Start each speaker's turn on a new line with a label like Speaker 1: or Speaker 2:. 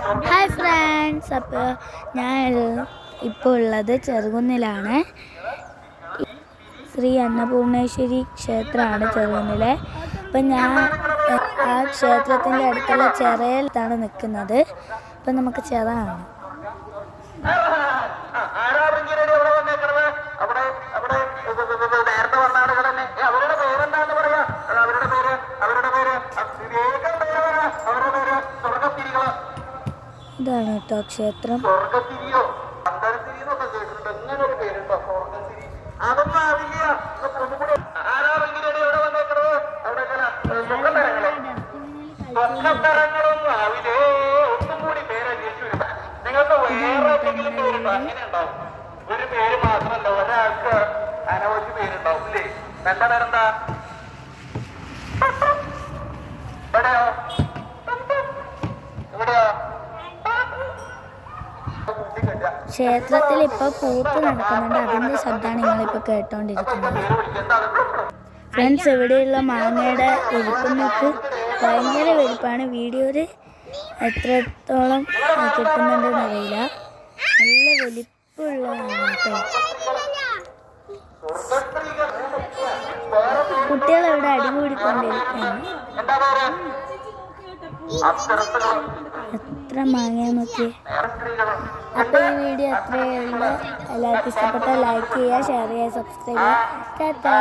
Speaker 1: Hi friends, അപ്പോൾ ഞാൻ ഇപ്പോൾ ഉള്ളത് ചെറുകുന്നിലാണ്. ശ്രീ അന്നപൂർണേശ്വരി ക്ഷേത്രമാണ് ചെറുകുന്നിലെ. അപ്പം ഞാൻ ആ ക്ഷേത്രത്തിൻ്റെ അടുത്തുള്ള ചിറയിലാണ് നിൽക്കുന്നത്. അപ്പം നമുക്ക് ചിറ കാണാം. ഇതാണ് കേട്ടോ ക്ഷേത്രം.
Speaker 2: നിങ്ങൾക്ക് വേറെ എന്തെങ്കിലും പേരുണ്ടോ? അങ്ങനെ ഉണ്ടാവും. ഒരു പേര് മാത്രമല്ല, ഒരാൾക്ക് അനവധി പേരുണ്ടാവും ഇല്ലേ? എന്താ പേരെന്താ? എവിടെയോ എവിടെയോ
Speaker 1: ക്ഷേത്രത്തിൽ ഇപ്പോൾ കൂത്ത് നടക്കുന്നുണ്ട്. അതിൻ്റെ ശബ്ദമാണ് നിങ്ങളിപ്പോൾ കേട്ടോണ്ടിരിക്കുന്നത്. ഫ്രണ്ട്സ്, ഇവിടെയുള്ള മാങ്ങയുടെ വലിപ്പങ്ങൾക്ക് ഭയങ്കര വലിപ്പമാണ്. വീഡിയോയിൽ എത്രത്തോളം കിട്ടുന്നുണ്ടെന്ന് അറിയില്ല. നല്ല വലിപ്പമുള്ളതാണ് കേട്ടോ. കുട്ടികളവിടെ അടികൂടിക്കൊണ്ടിരിക്കുകയാണ്. എത്ര മാങ്ങ നോക്കി. അപ്പോൾ ഈ വീഡിയോ അത്രയേ ഉള്ളൂ. എല്ലാവർക്കും ഇഷ്ടപ്പെട്ടാൽ ലൈക്ക് ചെയ്യുക, ഷെയർ ചെയ്യുക, സബ്സ്ക്രൈബ് ചെയ്യുക. ടാറ്റാ.